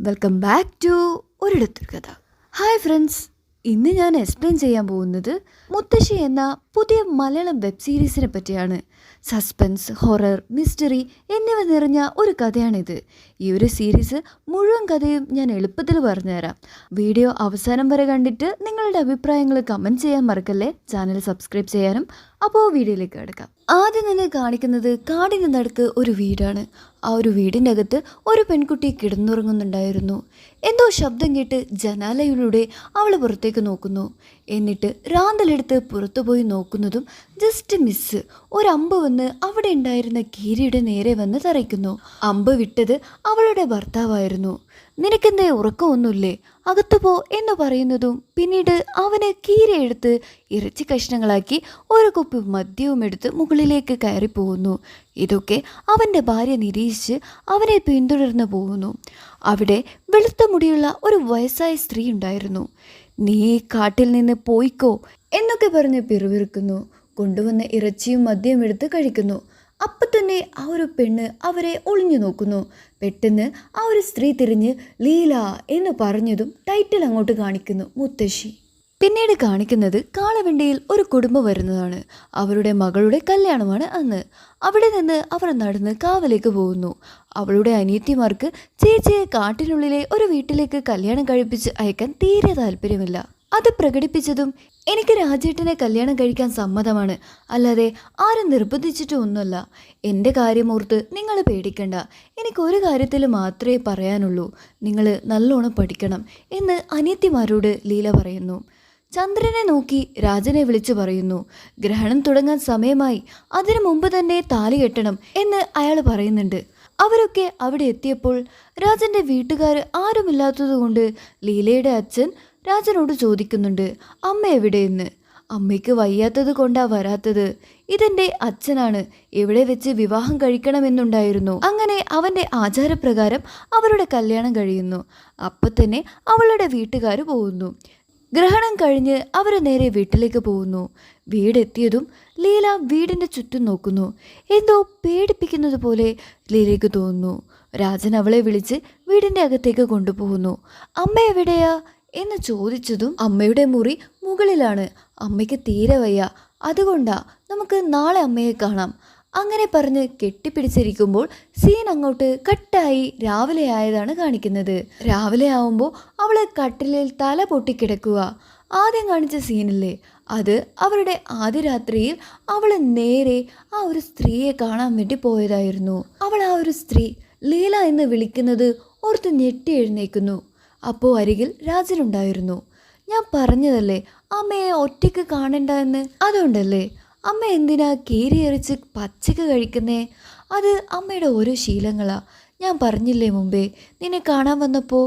Welcome back to ഒരിടത്തൊരു കഥ. Hi friends, ഇന്ന് ഞാൻ എക്സ്പ്ലെയിൻ ചെയ്യാൻ പോകുന്നത് മുത്തശ്ശി എന്ന പുതിയ മലയാളം വെബ് സീരീസിനെ പറ്റിയാണ്. സസ്പെൻസ്, ഹൊറർ, മിസ്റ്ററി എന്നിവ നിറഞ്ഞ ഒരു കഥയാണിത്. ഈ ഒരു സീരീസ് മുഴുവൻ കഥയും ഞാൻ എളുപ്പത്തിൽ പറഞ്ഞുതരാം. വീഡിയോ അവസാനം വരെ കണ്ടിട്ട് നിങ്ങളുടെ അഭിപ്രായങ്ങൾ കമൻറ്റ് ചെയ്യാൻ മറക്കല്ലേ. ചാനൽ സബ്സ്ക്രൈബ് ചെയ്യാനും. അപ്പോൾ വീഡിയോയിലേക്ക് കിടക്കാം. ആദ്യം തന്നെ കാണിക്കുന്നത് കാടിന് നടുക്ക് ഒരു വീടാണ്. ആ ഒരു വീടിൻ്റെ അകത്ത് ഒരു പെൺകുട്ടി കിടന്നുറങ്ങുന്നുണ്ടായിരുന്നു. എന്തോ ശബ്ദം കേട്ട് ജനാലയിലൂടെ അവൾ പുറത്തേക്ക് നോക്കുന്നു. എന്നിട്ട് റാന്തലെടുത്ത് പുറത്തു പോയി നോക്കുന്നതും ജസ്റ്റ് മിസ് ഒരമ്പ് വന്ന് അവിടെ ഉണ്ടായിരുന്ന കീരിയുടെ നേരെ വന്ന് തറയ്ക്കുന്നു. അമ്പ് വിട്ടത് അവളുടെ ഭർത്താവായിരുന്നു. നിനക്കെന്തേ ഉറക്കമൊന്നുമില്ലേ, അകത്തു പോ എന്ന് പറയുന്നതും പിന്നീട് അവന് കീരയെടുത്ത് ഇറച്ചി കഷ്ണങ്ങളാക്കി ഒരു കുപ്പി മദ്യവും എടുത്ത് മുകളിലേക്ക് കയറിപ്പോകുന്നു. ഇതൊക്കെ അവൻ്റെ ഭാര്യ നിരീക്ഷിച്ച് അവനെ പിന്തുടർന്ന് പോകുന്നു. അവിടെ വെളുത്ത മുടിയുള്ള ഒരു വയസ്സായ സ്ത്രീ ഉണ്ടായിരുന്നു. നീ കാട്ടിൽ നിന്ന് പോയിക്കോ എന്നൊക്കെ പറഞ്ഞ് പിറുവിറുക്കുന്നു. കൊണ്ടുവന്ന ഇറച്ചിയും മദ്യവും എടുത്ത് കഴിക്കുന്നു. അപ്പം തന്നെ ആ ഒരു പെണ്ണ് അവരെ ഒളിഞ്ഞു നോക്കുന്നു. പെട്ടെന്ന് ആ ഒരു സ്ത്രീ തിരിഞ്ഞ് ലീല എന്ന് പറഞ്ഞതും ടൈറ്റിൽ അങ്ങോട്ട് കാണിക്കുന്നു, മുത്തശ്ശി. പിന്നീട് കാണിക്കുന്നത് കാളവണ്ടിയിൽ ഒരു കുടുംബം വരുന്നതാണ്. അവരുടെ മകളുടെ കല്യാണമാണ് അന്ന്. അവിടെ നിന്ന് അവർ നടന്ന് കാവലേക്ക് പോകുന്നു. അവളുടെ അനിയത്തിമാർക്ക് ചേച്ചിയെ കാട്ടിനുള്ളിലെ ഒരു വീട്ടിലേക്ക് കല്യാണം കഴിപ്പിച്ച് അയക്കാൻ തീരെ താല്പര്യമില്ല. അത് പ്രകടിപ്പിച്ചതും എനിക്ക് രാജേട്ടനെ കല്യാണം കഴിക്കാൻ സമ്മതമാണ്, അല്ലാതെ ആരും നിർബന്ധിച്ചിട്ടൊന്നുമല്ല. എൻ്റെ കാര്യമോർത്ത് നിങ്ങൾ പേടിക്കണ്ട. എനിക്കൊരു കാര്യത്തിൽ മാത്രമേ പറയാനുള്ളൂ, നിങ്ങൾ നല്ലോണം പഠിക്കണം എന്ന് അനിയത്തിമാരോട് ലീല പറയുന്നു. ചന്ദ്രനെ നോക്കി രാജനെ വിളിച്ചു പറയുന്നു, ഗ്രഹണം തുടങ്ങാൻ സമയമായി, അതിനു മുമ്പ് തന്നെ താലി കെട്ടണം എന്ന് അയാൾ പറയുന്നുണ്ട്. അവരൊക്കെ അവിടെ എത്തിയപ്പോൾ രാജൻ്റെ വീട്ടുകാർ ആരുമില്ലാത്തതുകൊണ്ട് ലീലയുടെ അച്ഛൻ രാജനോട് ചോദിക്കുന്നുണ്ട്, അമ്മ എവിടെയെന്ന്. അമ്മയ്ക്ക് വയ്യാത്തത് കൊണ്ടാ വരാത്തത്, ഇതെൻ്റെ അച്ഛനാണ്, എവിടെ വെച്ച് വിവാഹം കഴിക്കണമെന്നുണ്ടായിരുന്നു. അങ്ങനെ അവൻ്റെ ആചാരപ്രകാരം അവരുടെ കല്യാണം കഴിയുന്നു. അപ്പം തന്നെ അവളുടെ വീട്ടുകാർ പോകുന്നു. ഗ്രഹണം കഴിഞ്ഞ് അവർ നേരെ വീട്ടിലേക്ക് പോകുന്നു. വീടെത്തിയതും ലീല വീടിൻ്റെ ചുറ്റും നോക്കുന്നു. എന്തോ പേടിപ്പിക്കുന്നത് പോലെ ലീലയ്ക്ക് തോന്നുന്നു. രാജൻ അവളെ വിളിച്ച് വീടിൻ്റെ അകത്തേക്ക് കൊണ്ടുപോകുന്നു. അമ്മ എവിടെയാ എന്ന് ചോദിച്ചതും അമ്മയുടെ മുറി മുകളിലാണ്, അമ്മയ്ക്ക് തീരെ വയ്യ, അതുകൊണ്ടാ, നമുക്ക് നാളെ അമ്മയെ കാണാം. അങ്ങനെ പറഞ്ഞ് കെട്ടിപ്പിടിച്ചിരിക്കുമ്പോൾ സീൻ അങ്ങോട്ട് കട്ടായി രാവിലെ ആയതാണ് കാണിക്കുന്നത്. രാവിലെ ആവുമ്പോൾ അവള് കട്ടിലിൽ തല പൊട്ടിക്കിടക്കുക. ആദ്യം കാണിച്ച സീനില്ലേ, അത് അവരുടെ ആദ്യ രാത്രിയിൽ അവൾ നേരെ ആ ഒരു സ്ത്രീയെ കാണാൻ വേണ്ടി പോയതായിരുന്നു. അവൾ ആ ഒരു സ്ത്രീ ലീല എന്ന് വിളിക്കുന്നത് ഓർത്ത് ഞെട്ടി എഴുന്നേക്കുന്നു. അപ്പോൾ അരികിൽ രാജനുണ്ടായിരുന്നു. ഞാൻ പറഞ്ഞതല്ലേ അമ്മയെ ഒറ്റയ്ക്ക് കാണണ്ട എന്ന്, അതുകൊണ്ടല്ലേ അമ്മ എന്തിനാ കീരിയെറിച്ച് പച്ചക്ക് കഴിക്കുന്നേ? അത് അമ്മയുടെ ഓരോ ശീലങ്ങളാ. ഞാൻ പറഞ്ഞില്ലേ മുമ്പേ, നിന്നെ കാണാൻ വന്നപ്പോൾ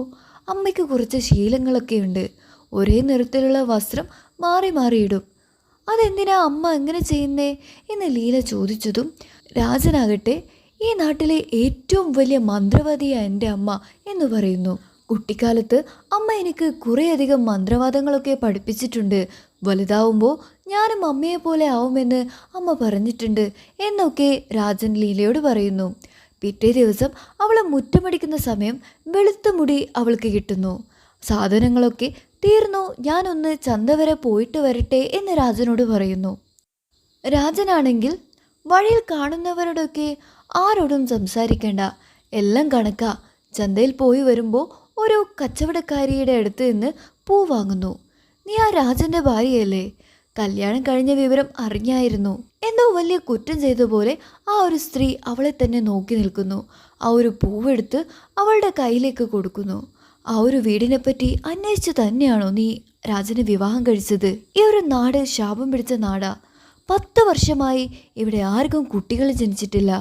അമ്മയ്ക്ക് കുറച്ച് ശീലങ്ങളൊക്കെ ഉണ്ട്. ഒരേ നിറത്തിലുള്ള വസ്ത്രം മാറി മാറിയിടും. അതെന്തിനാ അമ്മ അങ്ങനെ ചെയ്യുന്നേ എന്ന് ലീല ചോദിച്ചതും രാജനാകട്ടെ, ഈ നാട്ടിലെ ഏറ്റവും വലിയ മന്ത്രവാദിയാണ് എൻ്റെ അമ്മ എന്ന് പറയുന്നു. കുട്ടിക്കാലത്ത് അമ്മ എനിക്ക് കുറേയധികം മന്ത്രവാദങ്ങളൊക്കെ പഠിപ്പിച്ചിട്ടുണ്ട്. വലുതാവുമ്പോൾ ഞാനും അമ്മയെ പോലെ ആവുമെന്ന് അമ്മ പറഞ്ഞിട്ടുണ്ട് എന്നൊക്കെ രാജൻ ലീലയോട് പറയുന്നു. പിറ്റേ ദിവസം അവൾ മുറ്റമടിക്കുന്ന സമയം വെളുത്ത മുടി അവൾക്ക് കിട്ടുന്നു. സാധനങ്ങളൊക്കെ തീർന്നു, ഞാനൊന്ന് ചന്ത വരെ പോയിട്ട് വരട്ടെ എന്ന് രാജനോട് പറയുന്നു. രാജനാണെങ്കിൽ വഴിയിൽ കാണുന്നവരോടൊക്കെ ആരോടും സംസാരിക്കേണ്ട, എല്ലാം കണക്കാ. ചന്തയിൽ പോയി വരുമ്പോൾ ഒരു കച്ചവടക്കാരിയുടെ അടുത്ത് നിന്ന് പൂ വാങ്ങുന്നു. നീ ആ രാജൻ്റെ ഭാര്യയല്ലേ? കല്യാണം കഴിഞ്ഞ വിവരം അറിഞ്ഞായിരുന്നു. എന്തോ വലിയ കുറ്റം ചെയ്ത പോലെ ആ ഒരു സ്ത്രീ അവളെ തന്നെ നോക്കി നിൽക്കുന്നു. ആ ഒരു പൂവെടുത്ത് അവളുടെ കയ്യിലേക്ക് കൊടുക്കുന്നു. ആ ഒരു വീടിനെ പറ്റി അന്വേഷിച്ച് തന്നെയാണോ നീ രാജനെ വിവാഹം കഴിച്ചത്? ഈ ഒരു നാട് ശാപം പിടിച്ച നാടാ. 10 വർഷമായി ഇവിടെ ആർക്കും കുട്ടികൾ ജനിച്ചിട്ടില്ല.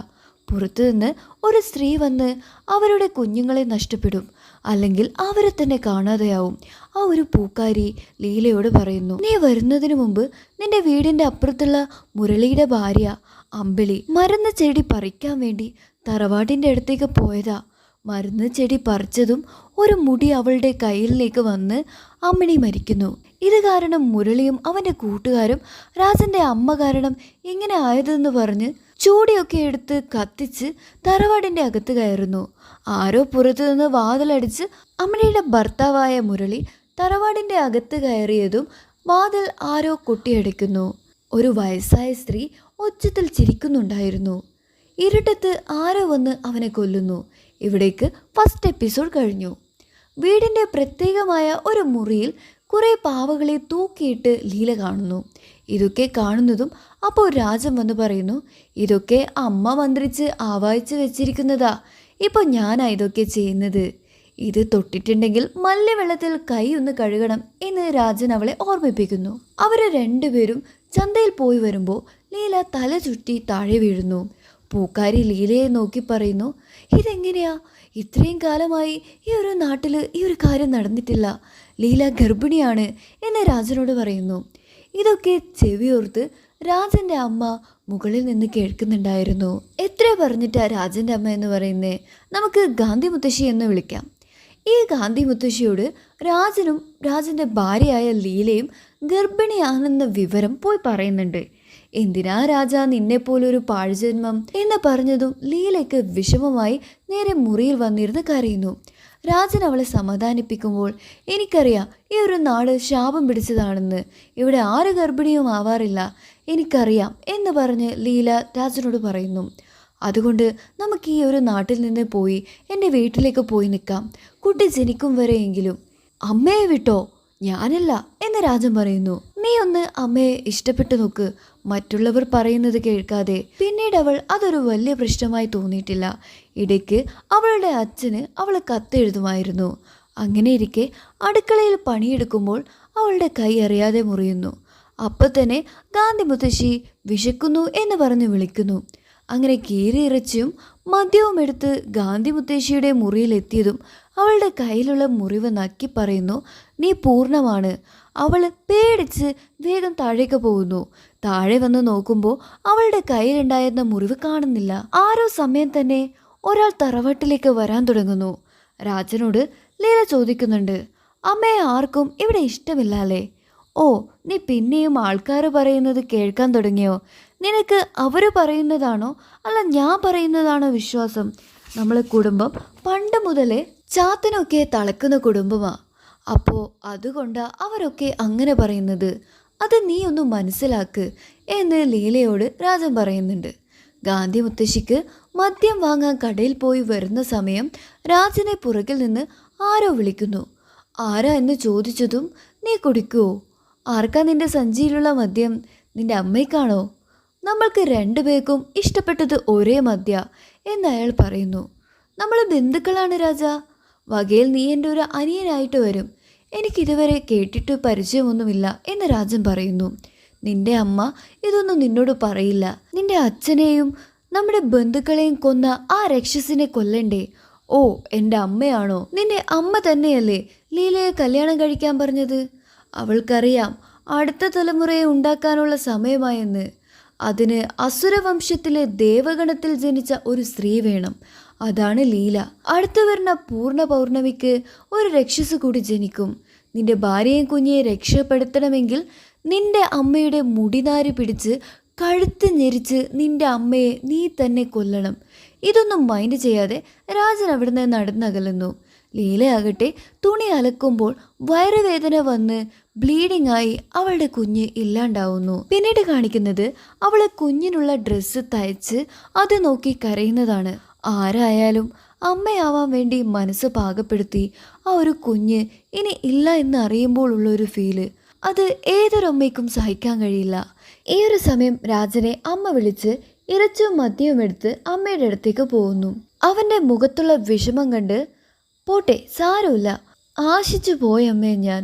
പുറത്തു നിന്ന് ഒരു സ്ത്രീ വന്ന് അവരുടെ കുഞ്ഞുങ്ങളെ നഷ്ടപ്പെടും, അല്ലെങ്കിൽ അവരെ തന്നെ കാണാതെയാവും. ആ ഒരു പൂക്കാരി ലീലയോട് പറയുന്നു, നീ വരുന്നതിന് മുമ്പ് നിന്റെ വീടിൻ്റെ അപ്പുറത്തുള്ള മുരളിയുടെ ഭാര്യ അമ്പിളി മരുന്ന് ചെടി പറിക്കാൻ വേണ്ടി തറവാട്ടിൻ്റെ അടുത്തേക്ക് പോയതാ. മരുന്ന് ചെടി പറിച്ചതും ഒരു മുടി അവളുടെ കയ്യിലേക്ക് വന്ന് അമ്മിണി മരിക്കുന്നു. ഇത് കാരണം മുരളിയും അവൻ്റെ കൂട്ടുകാരും രാജൻ്റെ അമ്മ കാരണം ഇങ്ങനെ ആയതെന്ന് പറഞ്ഞ് ചൂടിയൊക്കെ എടുത്ത് കത്തിച്ച് തറവാടിന്റെ അകത്ത് കയറുന്നു. ആരോ പുറത്തു നിന്ന് വാതിലടിച്ച് അമ്മയുടെ ഭർത്താവായ മുരളി തറവാടിന്റെ അകത്ത് കയറിയതും വാതിൽ ആരോ കൊട്ടിയടയ്ക്കുന്നു. ഒരു വയസ്സായ സ്ത്രീ ഒച്ചത്തിൽ ചിരിക്കുന്നുണ്ടായിരുന്നു. ഇരുട്ടത്ത് ആരോ വന്ന് അവനെ കൊല്ലുന്നു. ഇവിടേക്ക് ഫസ്റ്റ് എപ്പിസോഡ് കഴിഞ്ഞു. വീടിൻ്റെ പ്രത്യേകമായ ഒരു മുറിയിൽ കുറേ പാവകളെ തൂക്കിയിട്ട് ലീല കാണുന്നു. ഇതൊക്കെ കാണുന്നതും അപ്പോൾ രാജൻ വന്ന് പറയുന്നു, ഇതൊക്കെ അമ്മ മന്ത്രിച്ച് ആവാഹിച്ച് വെച്ചിരിക്കുന്നതാ. ഇപ്പോൾ ഞാനാ ഇതൊക്കെ ചെയ്യുന്നത്. ഇത് തൊട്ടിട്ടുണ്ടെങ്കിൽ മല്യവെള്ളത്തിൽ കൈ ഒന്ന് കഴുകണം എന്ന് രാജൻ അവളെ ഓർമ്മിപ്പിക്കുന്നു. അവർ രണ്ടുപേരും ചന്തയിൽ പോയി വരുമ്പോൾ ലീല തല ചുറ്റി താഴെ വീഴുന്നു. പൂക്കാരി ലീലയെ നോക്കി പറയുന്നു, ഇതെങ്ങനെയാ? ഇത്രയും കാലമായി ഈ ഒരു നാട്ടിൽ ഈ ഒരു കാര്യം നടന്നിട്ടില്ല. ലീല ഗർഭിണിയാണ് എന്ന് രാജനോട് പറയുന്നു. ഇതൊക്കെ ചെവിയോർത്ത് രാജൻ്റെ അമ്മ മുകളിൽ നിന്ന് കേൾക്കുന്നുണ്ടായിരുന്നു. എത്ര പറഞ്ഞിട്ടാ രാജൻ്റെ അമ്മ എന്ന് പറയുന്നേ? നമുക്ക് ഗാന്ധി മുത്തശ്ശി എന്ന് വിളിക്കാം. ഈ ഗാന്ധി മുത്തശ്ശിയോട് രാജനും രാജൻ്റെ ഭാര്യയായ ലീലയും ഗർഭിണിയാണെന്ന വിവരം പോയി പറയുന്നുണ്ട്. എന്തിനാ രാജാ നിന്നെപ്പോലൊരു പാഴ്ജന്മം എന്ന് പറഞ്ഞതും ലീലയ്ക്ക് വിഷമമായി നേരെ മുറിയിൽ വന്നിരുന്ന് കരയുന്നു. രാജൻ അവളെ സമാധാനിപ്പിക്കുമ്പോൾ, എനിക്കറിയാം ഈ ഒരു നാട് ശാപം പിടിച്ചതാണെന്ന്, ഇവിടെ ആര് ഗർഭിണിയും ആവാറില്ല, എനിക്കറിയാം എന്ന് പറഞ്ഞ് ലീല രാജനോട് പറയുന്നു. അതുകൊണ്ട് നമുക്ക് ഈ ഒരു നാട്ടിൽ നിന്ന് പോയി എൻ്റെ വീട്ടിലേക്ക് പോയി നിൽക്കാം, കുട്ടി ജനിക്കും വരെയെങ്കിലും. അമ്മയെ വിട്ടോ? ഞാനല്ല എന്ന് രാജൻ പറയുന്നു. നീ ഒന്ന് അമ്മയെ ഇഷ്ടപ്പെട്ടു നോക്ക്, മറ്റുള്ളവർ പറയുന്നത് കേൾക്കാതെ. പിന്നീട് അവൾ അതൊരു വലിയ പ്രശ്നമായി തോന്നിയിട്ടില്ല. ഇടയ്ക്ക് അവളുടെ അച്ഛന് അവൾ കത്തെഴുതുമായിരുന്നു. അങ്ങനെ ഇരിക്കെ അടുക്കളയിൽ പണിയെടുക്കുമ്പോൾ അവളുടെ കൈ അറിയാതെ മുറിയുന്നു. അപ്പം തന്നെ ഗാന്ധി മുത്തശ്ശി വിശക്കുന്നു എന്ന് പറഞ്ഞ് വിളിക്കുന്നു. അങ്ങനെ കീറിയിറച്ചിയും മദ്യവും എടുത്ത് ഗാന്ധി മുത്തശ്ശിയുടെ മുറിയിലെത്തിയതും അവളുടെ കയ്യിലുള്ള മുറിവ് നക്കി പറയുന്നു, നീ പൂർണ്ണമാണ്. അവൾ പേടിച്ച് വേഗം താഴേക്ക് പോകുന്നു. താഴെ വന്ന് നോക്കുമ്പോൾ അവളുടെ കയ്യിലുണ്ടായിരുന്ന മുറിവ് കാണുന്നില്ല. ആരോ സമയം തന്നെ ഒരാൾ തറവാട്ടിലേക്ക് വരാൻ തുടങ്ങുന്നു. രാജനോട് ലീല ചോദിക്കുന്നുണ്ട്, അമ്മയെ ആർക്കും ഇവിടെ ഇഷ്ടമില്ലല്ലേ? ഓ, നീ പിന്നെയും ആൾക്കാർ പറയുന്നത് കേൾക്കാൻ തുടങ്ങിയോ? നിനക്ക് അവർ പറയുന്നതാണോ അല്ല ഞാൻ പറയുന്നതാണോ വിശ്വാസം? നമ്മളെ കുടുംബം പണ്ട് മുതലേ ചാത്തനൊക്കെ തളക്കുന്ന കുടുംബമാ. അപ്പോൾ അതുകൊണ്ട് അവരൊക്കെ അങ്ങനെ പറയുന്നത്. അത് നീ ഒന്ന് മനസ്സിലാക്ക് എന്ന് ലീലയോട് രാജൻ പറയുന്നുണ്ട്. ഗാന്ധി മുത്തശ്ശിക്ക് മദ്യം വാങ്ങാൻ കടയിൽ പോയി വരുന്ന സമയം രാജനെ പുറകിൽ നിന്ന് ആരോ വിളിക്കുന്നു. ആരാ എന്ന് ചോദിച്ചതും, നീ കുടിക്കുവോ? ആർക്കാ നിന്റെ സഞ്ചിയിലുള്ള മദ്യം? നിന്റെ അമ്മയ്ക്കാണോ? നമ്മൾക്ക് രണ്ടുപേർക്കും ഇഷ്ടപ്പെട്ടത് ഒരേ മദ്യ എന്ന് അയാൾ പറയുന്നു. നമ്മൾ ബന്ധുക്കളാണ് രാജാ. വകയിൽ നീ എൻ്റെ ഒരു അനിയനായിട്ട് വരും. എനിക്കിതുവരെ കേട്ടിട്ട് പരിചയമൊന്നുമില്ല എന്ന് രാജൻ പറയുന്നു. നിന്റെ അമ്മ ഇതൊന്നും നിന്നോട് പറയില്ല. നിന്റെ അച്ഛനെയും നമ്മുടെ ബന്ധുക്കളെയും കൊന്ന ആ രക്ഷസിനെ കൊല്ലണ്ടേ? ഓ, എൻ്റെ അമ്മയാണോ? നിന്റെ അമ്മ തന്നെയല്ലേ ലീലയെ കല്യാണം കഴിക്കാൻ പറഞ്ഞത്? അവൾക്കറിയാം അടുത്ത തലമുറയെ ഉണ്ടാക്കാനുള്ള സമയമായെന്ന്. അതിന് അസുരവംശത്തിലെ ദേവഗണത്തിൽ ജനിച്ച ഒരു സ്ത്രീ വേണം. അതാണ് ലീല. അടുത്തു വരുന്ന പൂർണ്ണ പൗർണമിക്ക് ഒരു രക്ഷസ് കൂടി ജനിക്കും. നിന്റെ ഭാര്യയും കുഞ്ഞിയെ രക്ഷപ്പെടുത്തണമെങ്കിൽ നിന്റെ അമ്മയുടെ മുടിനാര് പിടിച്ച് കഴുത്ത് ഞെരിച്ച് നിന്റെ അമ്മയെ നീ തന്നെ കൊല്ലണം. ഇതൊന്നും മൈൻഡ് ചെയ്യാതെ രാജൻ അവിടുന്ന് നടന്നകലുന്നു. ലീലയാകട്ടെ തുണി അലക്കുമ്പോൾ വയറുവേദന വന്ന് ബ്ലീഡിംഗ് ആയി അവളുടെ കുഞ്ഞ് ഇല്ലാണ്ടാവുന്നു. പിന്നീട് കാണിക്കുന്നത് അവളെ കുഞ്ഞിനുള്ള ഡ്രസ്സ് തയ്ച്ച് അത് നോക്കി കരയുന്നതാണ്. ആരായാലും അമ്മയാവാൻ വേണ്ടി മനസ്സ് പാകപ്പെടുത്തി ആ ഒരു കുഞ്ഞ് ഇനി ഇല്ല എന്ന് അറിയുമ്പോൾ ഉള്ളൊരു ഫീല്, അത് ഏതൊരമ്മയ്ക്കും സഹിക്കാൻ കഴിയില്ല. ഈ ഒരു സമയം രാജനെ അമ്മ വിളിച്ച് ഇറച്ചും മദ്യവും എടുത്ത് അമ്മയുടെ അടുത്തേക്ക് പോകുന്നു. അവൻ്റെ മുഖത്തുള്ള വിഷമം കണ്ട്, പോട്ടെ സാരമില്ല, ആശിച്ചു പോയമ്മേ ഞാൻ,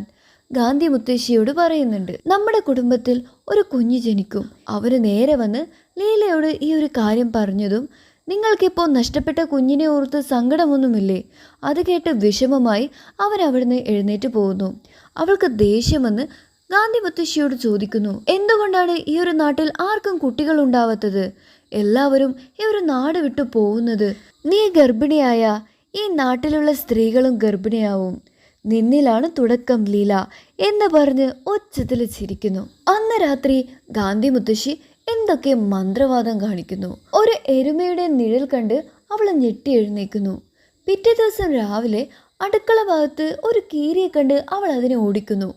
ഗാന്ധി മുത്തശ്ശിയോട് പറയുന്നുണ്ട്. നമ്മുടെ കുടുംബത്തിൽ ഒരു കുഞ്ഞ് ജനിക്കും. അവന് നേരെ വന്ന് ലീലയോട് ഈ ഒരു കാര്യം പറഞ്ഞതും, നിങ്ങൾക്കിപ്പോൾ നഷ്ടപ്പെട്ട കുഞ്ഞിനെ ഓർത്ത് സങ്കടമൊന്നുമില്ലേ? അത് കേട്ട് വിഷമമായി അവൻ അവിടുന്ന് എഴുന്നേറ്റ് പോകുന്നു. അവൾക്ക് ദേഷ്യം വന്ന് ഗാന്ധി മുത്തശ്ശിയോട് ചോദിക്കുന്നു, എന്തുകൊണ്ടാണ് ഈ ഒരു നാട്ടിൽ ആർക്കും കുട്ടികൾ ഉണ്ടാവാത്തത്? എല്ലാവരും ഈ ഒരു നാട് വിട്ടു പോകുന്നത്. നീ ഗർഭിണിയായ ഈ നാട്ടിലുള്ള സ്ത്രീകളും ഗർഭിണിയാവും. നിന്നിലാണ് തുടക്കം ലീല എന്ന് പറഞ്ഞ് ഒച്ചത്തിൽ ചിരിക്കുന്നു. അന്ന് രാത്രി ഗാന്ധി മുത്തശ്ശി എന്തൊക്കെ മന്ത്രവാദം കാണിക്കുന്നു. ഒരു എരുമയുടെ നിഴൽ കണ്ട് അവൾ ഞെട്ടി എഴുന്നേക്കുന്നു. പിറ്റേ ദിവസം രാവിലെ അടുക്കള ഭാഗത്ത് ഒരു കീരിയെ കണ്ട് അവൾ അതിനെ ഓടിക്കുന്നു.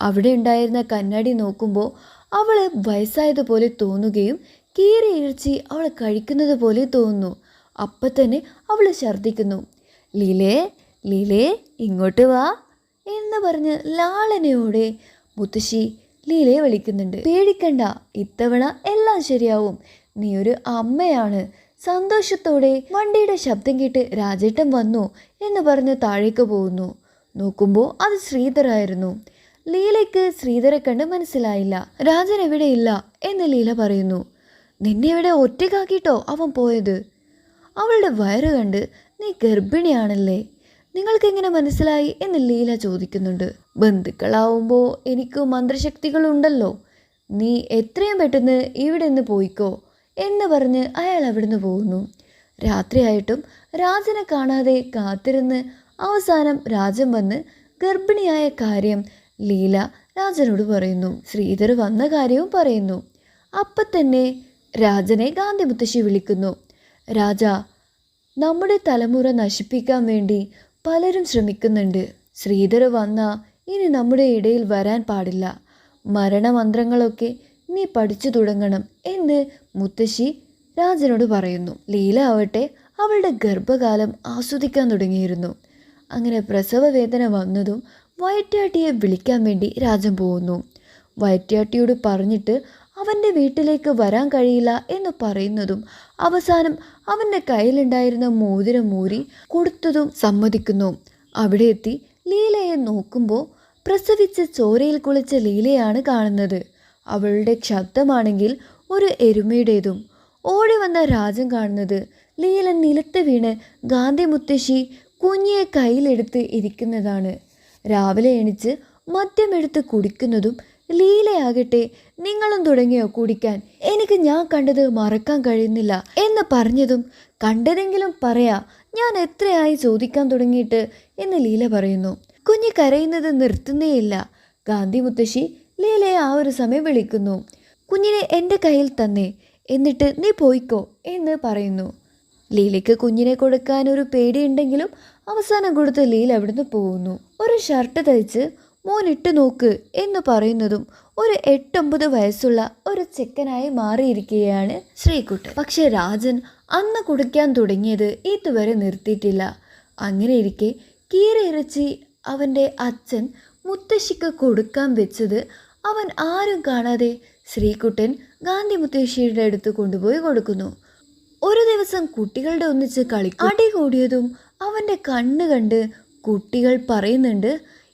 അവിടെ ഉണ്ടായിരുന്ന കണ്ണാടി നോക്കുമ്പോൾ അവൾ വയസ്സായതുപോലെ തോന്നുകയും കീരി ഇഴച്ചി അവൾ കഴിക്കുന്നത് പോലെ തോന്നുന്നു. അപ്പം തന്നെ അവൾ ഛർദ്ദിക്കുന്നു. ലീലേ ലീലേ ഇങ്ങോട്ട് വാ എന്ന് പറഞ്ഞ് ലാളനയോടെ മുത്തശ്ശി ലീലയെ വിളിക്കുന്നുണ്ട്. പേടിക്കണ്ട, ഇത്തവണ എല്ലാം ശരിയാവും, നീ ഒരു അമ്മയാണ്. സന്തോഷത്തോടെ വണ്ടിയുടെ ശബ്ദം കേട്ട് രാജേട്ടൻ വന്നു എന്ന് പറഞ്ഞ് താഴേക്ക് പോകുന്നു. നോക്കുമ്പോൾ അത് ശ്രീധറായിരുന്നു. ലീലയ്ക്ക് ശ്രീധരെ കണ്ട് മനസ്സിലായില്ല. രാജൻ എവിടെയില്ല എന്ന് ലീല പറയുന്നു. നിന്നെ ഇവിടെ ഒറ്റക്കാക്കിട്ടോ അവൻ പോയത്? അവളുടെ വയറ് കണ്ട് നീ ഗർഭിണിയാണല്ലേ, നിങ്ങൾക്കെങ്ങനെ മനസ്സിലായി എന്ന് ലീല ചോദിക്കുന്നുണ്ട്. ബന്ധുക്കളാവുമ്പോൾ എനിക്ക് മന്ത്രശക്തികളുണ്ടല്ലോ, നീ എത്രയും പെട്ടെന്ന് ഇവിടെ നിന്ന് പോയിക്കോ എന്ന് പറഞ്ഞ് അയാൾ അവിടുന്ന് പോകുന്നു. രാത്രിയായിട്ടും രാജനെ കാണാതെ കാത്തിരുന്ന് അവസാനം രാജൻ വന്ന് ഗർഭിണിയായ കാര്യം ലീല രാജനോട് പറയുന്നു. ശ്രീധർ വന്ന കാര്യവും പറയുന്നു. അപ്പം തന്നെ രാജനെ ഗാന്ധി മുത്തശ്ശി വിളിക്കുന്നു. രാജാ, നമ്മുടെ തലമുറ നശിപ്പിക്കാൻ വേണ്ടി പലരും ശ്രമിക്കുന്നുണ്ട്. ശ്രീധർ വന്നാൽ ഇനി നമ്മുടെ ഇടയിൽ വരാൻ പാടില്ല. മരണമന്ത്രങ്ങളൊക്കെ നീ പഠിച്ചു തുടങ്ങണം എന്ന് മുത്തശ്ശി രാജനോട് പറയുന്നു. ലീല ആവട്ടെ അവളുടെ ഗർഭകാലം ആസ്വദിക്കാൻ തുടങ്ങിയിരുന്നു. അങ്ങനെ പ്രസവ വേദന വന്നതും വയറ്റാട്ടിയെ വിളിക്കാൻ വേണ്ടി രാജൻ പോകുന്നു. വയറ്റാട്ടിയോട് പറഞ്ഞിട്ട് അവൻ്റെ വീട്ടിലേക്ക് വരാൻ കഴിയില്ല എന്ന് പറയുന്നതും അവസാനം അവൻ്റെ കയ്യിലുണ്ടായിരുന്ന മോതിരം മൂരി കൊടുത്തതും സമ്മതിക്കുന്നു. അവിടെ എത്തി ലീലയെ നോക്കുമ്പോൾ പ്രസവിച്ച് ചോരയിൽ കുളിച്ച ലീലയാണ് കാണുന്നത്. അവളുടെ ശബ്ദമാണെങ്കിൽ ഒരു എരുമയുടേതും. ഓടി വന്ന രാജൻ കാണുന്നത് ലീല നിലത്ത് വീണ് ഗാന്ധി മുത്തശ്ശി കുഞ്ഞിയെ കയ്യിലെടുത്ത് ഇരിക്കുന്നതാണ്. രാവിലെ എണിച്ച് മദ്യമെടുത്ത് കുടിക്കുന്നതും ലീലയാകട്ടെ നിങ്ങളും തുടങ്ങിയോ കുടിക്കാൻ, എനിക്ക് ഞാൻ കണ്ടത് മറക്കാൻ കഴിയുന്നില്ല എന്ന് പറഞ്ഞതും കണ്ടതെങ്കിലും പറയാ, ഞാൻ എത്രയായി ചോദിക്കാൻ തുടങ്ങിയിട്ട് എന്ന് ലീല പറയുന്നു. കുഞ്ഞ് കരയുന്നത് നിർത്തുന്നേയില്ല. ഗാന്ധി മുത്തശ്ശി ലീലയെ ആ ഒരു സമയം വിളിക്കുന്നു. കുഞ്ഞിനെ എൻ്റെ കയ്യിൽ തന്നെ, എന്നിട്ട് നീ പോയിക്കോ എന്ന് പറയുന്നു. ലീലയ്ക്ക് കുഞ്ഞിനെ കൊടുക്കാൻ ഒരു പേടിയുണ്ടെങ്കിലും അവസാനം കൊടുത്ത് ലീല അവിടുന്ന് പോകുന്നു. ഒരു ഷർട്ട് തയ്ച്ച് മോൻ ഇട്ട് നോക്ക് എന്ന് പറയുന്നതും ഒരു 8-9 വയസ്സുള്ള ഒരു ചെക്കനായി മാറിയിരിക്കുകയാണ് ശ്രീകുട്ടൻ. പക്ഷെ രാജൻ അന്ന് കുടിക്കാൻ തുടങ്ങിയത് ഇതുവരെ നിർത്തിയിട്ടില്ല. അങ്ങനെ ഇരിക്കെ കീര ഇറച്ചി അവൻ്റെ അച്ഛൻ മുത്തശ്ശിക്ക് കൊടുക്കാൻ വെച്ചത് അവൻ ആരും കാണാതെ ശ്രീകുട്ടൻ ഗാന്ധി മുത്തശ്ശിയുടെ അടുത്ത് കൊണ്ടുപോയി കൊടുക്കുന്നു. ഒരു ദിവസം കുട്ടികളുടെ ഒന്നിച്ച് അടി കൂടിയതും അവൻ്റെ കണ്ണ് കണ്ട് കുട്ടികൾ പറയുന്നുണ്ട്,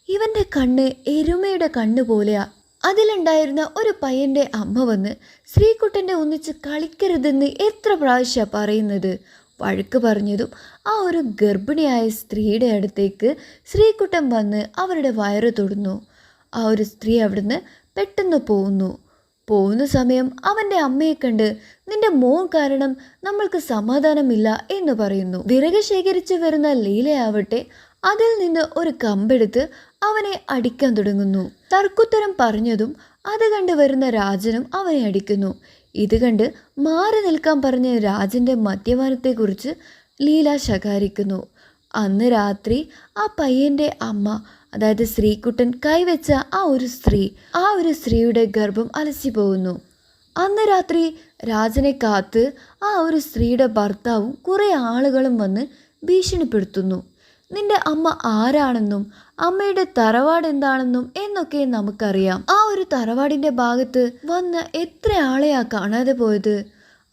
ഇവൻ്റെ കണ്ണ് എരുമയുടെ കണ്ണ് പോലെയാ. അതിലുണ്ടായിരുന്ന ഒരു പയ്യൻ്റെ അമ്മ വന്ന് ശ്രീകുട്ടൻ്റെ ഒന്നിച്ച് കളിക്കരുതെന്ന് എത്ര പ്രാവശ്യം പറയുന്നത്. വഴക്ക് പറഞ്ഞതും ആ ഒരു ഗർഭിണിയായ സ്ത്രീയുടെ അടുത്തേക്ക് ശ്രീകുട്ടൻ വന്ന് അവരുടെ വയറ് തൊടുന്നു. ആ ഒരു സ്ത്രീ അവിടുന്ന് പെട്ടെന്ന് പോകുന്ന സമയം അവൻ്റെ അമ്മയെ കണ്ട് നിന്റെ മോൻ കാരണം നമ്മൾക്ക് സമാധാനമില്ല എന്ന് പറയുന്നു. വിറക് ശേഖരിച്ചു വരുന്ന ലീലയാവട്ടെ അതിൽ നിന്ന് ഒരു കമ്പെടുത്ത് അവനെ അടിക്കാൻ തുടങ്ങുന്നു. തർക്കുത്തരം പറഞ്ഞതും അത് കണ്ട് വരുന്ന രാജനും അവനെ അടിക്കുന്നു. ഇത് കണ്ട് മാറി നിൽക്കാൻ പറഞ്ഞ രാജൻ്റെ മദ്യപാനത്തെക്കുറിച്ച് ലീല ശകാരിക്കുന്നു. അന്ന് രാത്രി ആ പയ്യൻ്റെ അമ്മ, അതായത് ശ്രീകുട്ടൻ കൈവച്ച ആ ഒരു സ്ത്രീയുടെ ഗർഭം അലസി പോകുന്നു. അന്ന് രാത്രി രാജനെ കാത്ത് ആ ഒരു സ്ത്രീയുടെ ഭർത്താവും കുറേ ആളുകളും വന്ന് ഭീഷണിപ്പെടുത്തുന്നു. നിന്റെ അമ്മ ആരാണെന്നും അമ്മയുടെ തറവാട് എന്താണെന്നും എന്നൊക്കെ നമുക്കറിയാം. ആ ഒരു തറവാടിൻ്റെ ഭാഗത്ത് വന്ന് എത്ര ആളെയാ കാണാതെ പോയത്?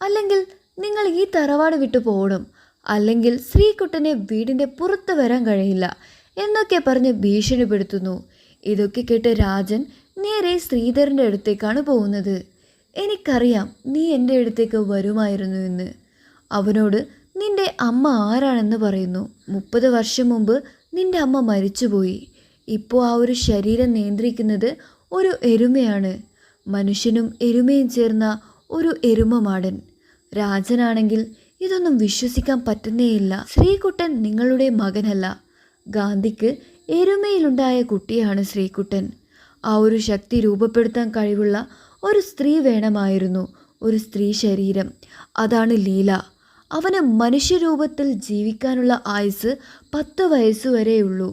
അല്ലെങ്കിൽ നിങ്ങൾ ഈ തറവാട് വിട്ടു പോകണം, അല്ലെങ്കിൽ ശ്രീകുട്ടനെ വീടിൻ്റെ പുറത്ത് വരാൻ കഴിയില്ല എന്നൊക്കെ പറഞ്ഞ് ഭീഷണിപ്പെടുത്തുന്നു. ഇതൊക്കെ കേട്ട് രാജൻ നേരെ ശ്രീധരൻ്റെ അടുത്തേക്കാണ് പോകുന്നത്. എനിക്കറിയാം നീ എൻ്റെ അടുത്തേക്ക് വരുമായിരുന്നു എന്ന്. അവനോട് നിന്റെ അമ്മ ആരാണെന്ന് പറയുന്നു. 30 വർഷം മുമ്പ് നിന്റെ അമ്മ മരിച്ചുപോയി. ഇപ്പോൾ ആ ഒരു ശരീരം നിയന്ത്രിക്കുന്നത് ഒരു എരുമയാണ്. മനുഷ്യനും എരുമയും ചേർന്ന ഒരു എരുമമാടൻ. രാജനാണെങ്കിൽ ഇതൊന്നും വിശ്വസിക്കാൻ പറ്റുന്നേയില്ല. ശ്രീകുട്ടൻ നിങ്ങളുടെ മകനല്ല. ഗാന്ധിക്ക് എരുമയിലുണ്ടായ കുട്ടിയാണ് ശ്രീകുട്ടൻ. ആ ഒരു ശക്തി രൂപപ്പെടുത്താൻ കഴിവുള്ള ഒരു സ്ത്രീ വേണമായിരുന്നു. ഒരു സ്ത്രീ ശരീരം. അതാണ് ലീല. അവന് മനുഷ്യരൂപത്തിൽ ജീവിക്കാനുള്ള ആയുസ് 10 വയസ്സുവരെയുള്ളൂ.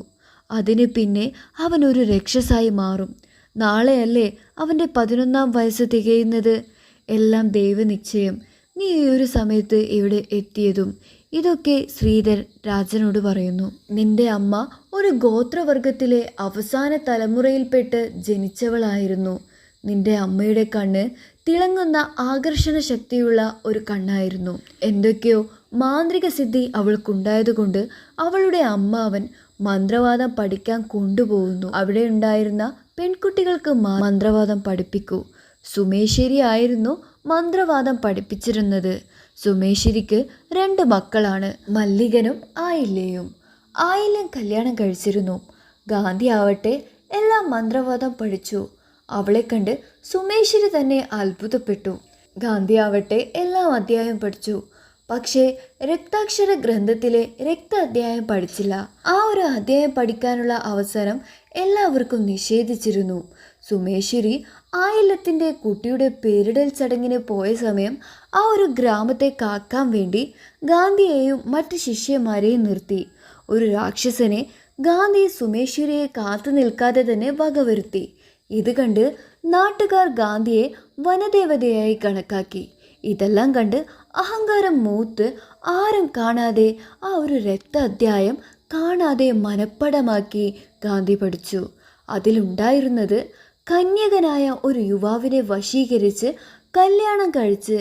അതിന് പിന്നെ അവനൊരു രക്ഷസായി മാറും. നാളെയല്ലേ അവൻ്റെ 11ാം വയസ്സ് തികയുന്നത്. എല്ലാം ദൈവനിശ്ചയം. നീ ഈ ഒരു സമയത്ത് ഇവിടെ എത്തിയതും ഇതൊക്കെ ശ്രീധർ രാജനോട് പറയുന്നു. നിന്റെ അമ്മ ഒരു ഗോത്രവർഗത്തിലെ അവസാന തലമുറയിൽപ്പെട്ട് ജനിച്ചവളായിരുന്നു. നിന്റെ അമ്മയുടെ കണ്ണ് തിളങ്ങുന്ന ആകർഷണ ശക്തിയുള്ള ഒരു കണ്ണായിരുന്നു. എന്തൊക്കെയോ മാന്ത്രിക സിദ്ധി അവൾക്കുണ്ടായതുകൊണ്ട് അവളുടെ അമ്മാവൻ മന്ത്രവാദം പഠിക്കാൻ കൊണ്ടുപോകുന്നു. അവിടെ ഉണ്ടായിരുന്ന പെൺകുട്ടികൾക്ക് മന്ത്രവാദം പഠിപ്പിക്കൂ. സുമേശ്വരി ആയിരുന്നു മന്ത്രവാദം പഠിപ്പിച്ചിരുന്നത്. സുമേശ്വരിക്ക് 2 മക്കളാണ്, മല്ലികനും ആയില്യയും. ആയില്യം കല്യാണം കഴിച്ചിരുന്നു. ഗാന്ധി ആവട്ടെ എല്ലാം മന്ത്രവാദം പഠിച്ചു. അവളെ കണ്ട് സുമേശ്വരി തന്നെ അത്ഭുതപ്പെട്ടു. ഗാന്ധി ആവട്ടെ എല്ലാം അധ്യായം പഠിച്ചു. പക്ഷേ രക്താക്ഷര ഗ്രന്ഥത്തിലെ രക്ത അധ്യായം പഠിച്ചില്ല. ആ ഒരു അധ്യായം പഠിക്കാനുള്ള അവസരം എല്ലാവർക്കും നിഷേധിച്ചിരുന്നു. സുമേശ്വരി ആയില്യത്തിൻ്റെ കുട്ടിയുടെ പേരിടൽ ചടങ്ങിന് പോയ സമയം ആ ഒരു ഗ്രാമത്തെ കാക്കാൻ വേണ്ടി ഗാന്ധിയെയും മറ്റ് ശിഷ്യന്മാരെയും നിർത്തി. ഒരു രാക്ഷസനെ ഗാന്ധി സുമേശ്വരിയെ കാത്തു നിൽക്കാതെ തന്നെ വകവരുത്തി. ഇത് കണ്ട് നാട്ടുകാർ ഗാന്ധിയെ വനദേവതയായി കണക്കാക്കി. ഇതെല്ലാം കണ്ട് അഹങ്കാരം മൂത്ത് ആരും കാണാതെ ആ ഒരു രക്ത അധ്യായം കാണാതെ മനഃപ്പാഠമാക്കി ഗാന്ധി പഠിച്ചു. അതിലുണ്ടായിരുന്നത് കന്യകനായ ഒരു യുവാവിനെ വശീകരിച്ച് കല്യാണം കഴിച്ച്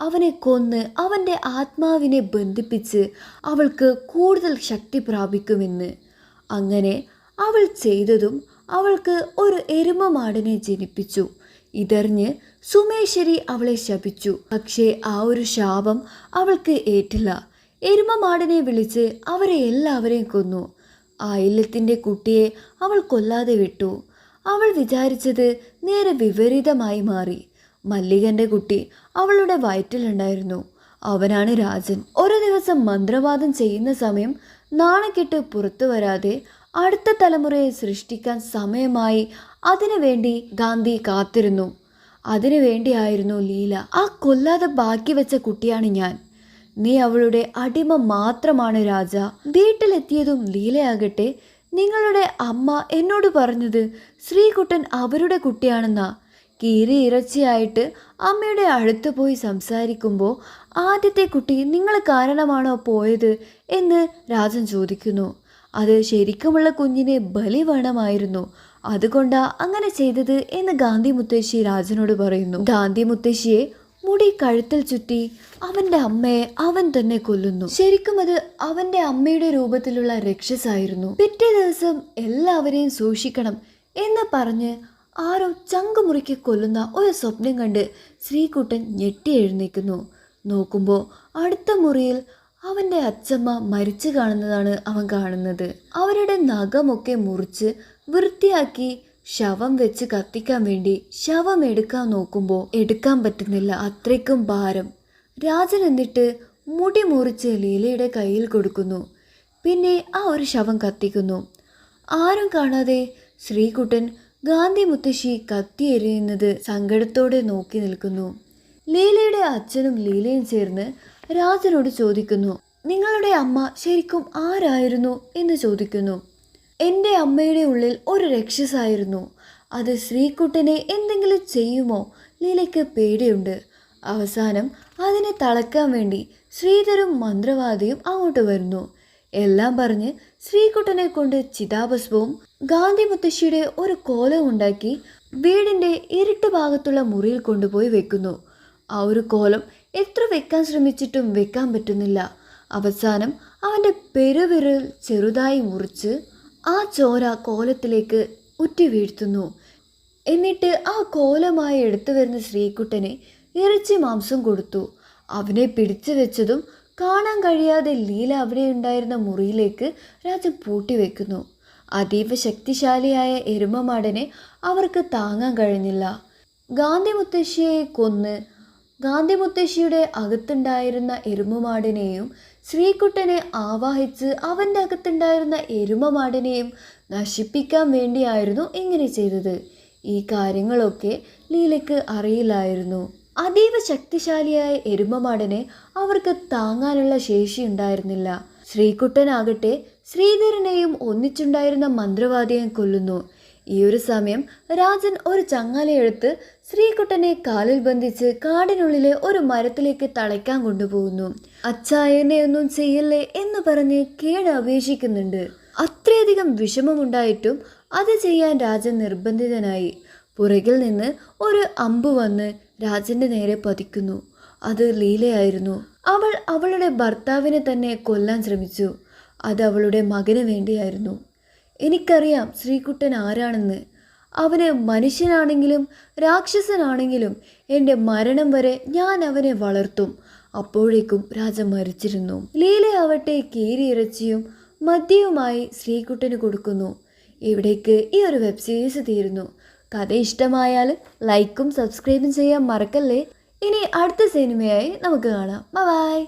അവനെ കൊന്ന് അവൻ്റെ ആത്മാവിനെ ബന്ധിപ്പിച്ച് അവൾക്ക് കൂടുതൽ ശക്തി പ്രാപിക്കുമെന്ന്. അങ്ങനെ അവൾ ചെയ്തതും അവൾക്ക് ഒരു എരുമമാടിനെ ജനിപ്പിച്ചു. ഇതറിഞ്ഞ് സുമേശ്വരി അവളെ ശപിച്ചു. പക്ഷേ ആ ഒരു ശാപം അവൾക്ക് ഏറ്റില്ല. എരുമമാടിനെ വിളിച്ച് അവരെ എല്ലാവരെയും കൊന്നു. ആയില്യത്തിൻ്റെ കുട്ടിയെ അവൾ കൊല്ലാതെ വിട്ടു. അവൾ വിചാരിച്ചത് നേരെ വിപരീതമായി മാറി. മല്ലികൻ്റെ കുട്ടി അവളുടെ വയറ്റിലുണ്ടായിരുന്നു. അവനാണ് രാജൻ. ഒരു ദിവസം മന്ത്രവാദം ചെയ്യുന്ന സമയം നാണക്കെട്ട് പുറത്തു വരാതെ അടുത്ത തലമുറയെ സൃഷ്ടിക്കാൻ സമയമായി. അതിനുവേണ്ടി ഗാന്ധി കാത്തിരുന്നു. അതിനു വേണ്ടിയായിരുന്നു ലീല. ആ കൊല്ലാതെ ബാക്കി വെച്ച കുട്ടിയാണ് ഞാൻ. നീ അവളുടെ അടിമ മാത്രമാണ് രാജ. വീട്ടിലെത്തിയതും ലീലയാകട്ടെ നിങ്ങളുടെ അമ്മ എന്നോട് പറഞ്ഞത് ശ്രീകുട്ടൻ അവരുടെ കുട്ടിയാണെന്നാ. കീരി ഇറച്ചിയായിട്ട് അമ്മയുടെ അടുത്ത് പോയി സംസാരിക്കുമ്പോൾ ആദ്യത്തെ കുട്ടി നിങ്ങൾ കാരണമാണോ പോയത് എന്ന് രാജൻ ചോദിക്കുന്നു. അത് ശരിക്കുമുള്ള കുഞ്ഞിനെ ബലി വേണമായിരുന്നു, അതുകൊണ്ടാ അങ്ങനെ ചെയ്തത് എന്ന് ഗാന്ധി മുത്തശ്ശി രാജനോട് പറയുന്നു. ഗാന്ധി മുത്തശ്ശിയെ മുടി കഴുത്തിൽ ചുറ്റി അവൻ്റെ അമ്മയെ അവൻ തന്നെ കൊല്ലുന്നു. ശരിക്കും അത് അവൻ്റെ അമ്മയുടെ രൂപത്തിലുള്ള രക്ഷസായിരുന്നു. പിറ്റേ ദിവസം എല്ലാവരെയും സൂക്ഷിക്കണം എന്ന് പറഞ്ഞ് ആരോ ചങ്കുമുറിക്ക് കൊല്ലുന്ന ഒരു സ്വപ്നം കണ്ട് ശ്രീകുട്ടൻ ഞെട്ടി എഴുന്നേൽക്കുന്നു. നോക്കുമ്പോൾ അടുത്ത മുറിയിൽ അവൻ്റെ അച്ഛമ്മ മരിച്ചു കാണുന്നതാണ് അവൻ കാണുന്നത്. അവരുടെ നഖമൊക്കെ മുറിച്ച് വൃത്തിയാക്കി ശവം വെച്ച് കത്തിക്കാൻ വേണ്ടി ശവം എടുക്കാൻ നോക്കുമ്പോൾ എടുക്കാൻ പറ്റുന്നില്ല, അത്രയ്ക്കും ഭാരം. രാജൻ എന്നിട്ട് മുടി മുറിച്ച് ലീലയുടെ കയ്യിൽ കൊടുക്കുന്നു. പിന്നെ ആ ഒരു ശവം കത്തിക്കുന്നു. ആരും കാണാതെ ശ്രീകുട്ടൻ ഗാന്ധി മുത്തശ്ശി കത്തി എരിയുന്നത് സങ്കടത്തോടെ നോക്കി നിൽക്കുന്നു. ലീലയുടെ അച്ഛനും ലീലയും ചേർന്ന് രാജനോട് ചോദിക്കുന്നു, നിങ്ങളുടെ അമ്മ ശരിക്കും ആരായിരുന്നു എന്ന് ചോദിക്കുന്നു. എൻ്റെ അമ്മയുടെ ഉള്ളിൽ ഒരു രക്ഷസായിരുന്നു. അത് ശ്രീകുട്ടനെ എന്തെങ്കിലും ചെയ്യുമോ? ലീലയ്ക്ക് പേടിയുണ്ട്. അവസാനം അതിനെ തളയ്ക്കാൻ വേണ്ടി ശ്രീധരും മന്ത്രവാദിയും അങ്ങോട്ട് വരുന്നു. എല്ലാം പറഞ്ഞ് ശ്രീകുട്ടനെ കൊണ്ട് ചിതാഭസ്മവും ഗാന്ധി മുത്തശ്ശിയുടെ ഒരു കോലം ഉണ്ടാക്കി വീടിൻ്റെ ഇരുട്ട് ഭാഗത്തുള്ള മുറിയിൽ കൊണ്ടുപോയി വെക്കുന്നു. ആ ഒരു കോലം എത്ര വെക്കാൻ ശ്രമിച്ചിട്ടും വെക്കാൻ പറ്റുന്നില്ല. അവസാനം അവൻ്റെ പെരുവിരൽ ചെറുതായി മുറിച്ച് ആ ചോര കോലത്തിലേക്ക് ഉറ്റി വീഴ്ത്തുന്നു. എന്നിട്ട് ആ കോലമായി എടുത്തു വരുന്ന ശ്രീകുട്ടനെ ഇറച്ചി മാംസം കൊടുത്തു. അവനെ പിടിച്ചു വെച്ചതും കാണാൻ കഴിയാതെ ലീല അവിടെ ഉണ്ടായിരുന്ന മുറിയിലേക്ക് രാജൻ പൂട്ടി വെക്കുന്നു. അതീവ ശക്തിശാലിയായ എരുമമാടനെ അവർക്ക് താങ്ങാൻ കഴിഞ്ഞില്ല. ഗാന്ധി മുത്തശ്ശിയെ കൊന്ന് ഗാന്ധി മുത്തശ്ശിയുടെ അകത്തുണ്ടായിരുന്ന എരുമമാടിനെയും ശ്രീകുട്ടനെ ആവാഹിച്ച് അവൻ്റെ അകത്തുണ്ടായിരുന്ന എരുമമാടിനെയും നശിപ്പിക്കാൻ വേണ്ടിയായിരുന്നു ഇങ്ങനെ ചെയ്തത്. ഈ കാര്യങ്ങളൊക്കെ ലീലയ്ക്ക് അറിയില്ലായിരുന്നു. അതീവ ശക്തിശാലിയായ എരുമമാടനെ അവർക്ക് താങ്ങാനുള്ള ശേഷിയുണ്ടായിരുന്നില്ല. ശ്രീകുട്ടനാകട്ടെ ശ്രീധരനെയും ഒന്നിച്ചുണ്ടായിരുന്ന മന്ത്രവാദിയെ കൊല്ലുന്നു. ഈ ഒരു സമയം രാജൻ ഒരു ചങ്ങലയെടുത്ത് ശ്രീകുട്ടനെ കാലിൽ ബന്ധിച്ച് കാടിനുള്ളിലെ ഒരു മരത്തിലേക്ക് തളയ്ക്കാൻ കൊണ്ടുപോകുന്നു. അച്ഛാ, എന്നെ ഒന്നും ചെയ്യല്ലേ എന്ന് പറഞ്ഞ് കീഴ് അപേക്ഷിക്കുന്നുണ്ട്. അത്രയധികം വിഷമമുണ്ടായിട്ടും അത് ചെയ്യാൻ രാജൻ നിർബന്ധിതനായി. പുറകിൽ നിന്ന് ഒരു അമ്പ് വന്ന് രാജന്റെ നേരെ പതിക്കുന്നു. അത് ലീലയായിരുന്നു. അവൾ അവളുടെ ഭർത്താവിനെ തന്നെ കൊല്ലാൻ ശ്രമിച്ചു. അത് അവളുടെ മകന് വേണ്ടിയായിരുന്നു. എനിക്കറിയാം ശ്രീകുട്ടൻ ആരാണെന്ന്. അവന് മനുഷ്യനാണെങ്കിലും രാക്ഷസനാണെങ്കിലും എൻ്റെ മരണം വരെ ഞാൻ അവനെ വളർത്തും. അപ്പോഴേക്കും രാജ മരിച്ചിരുന്നു. ലീലയാവട്ടെ കീരിയിറച്ചിയും മദ്യവുമായി ശ്രീകുട്ടന് കൊടുക്കുന്നു. ഇവിടേക്ക് ഈ ഒരു വെബ് സീരീസ് തീരുന്നു. കഥ ഇഷ്ടമായാൽ ലൈക്കും സബ്സ്ക്രൈബും ചെയ്യാൻ മറക്കല്ലേ. ഇനി അടുത്ത സിനിമയായി നമുക്ക് കാണാം. ബൈ.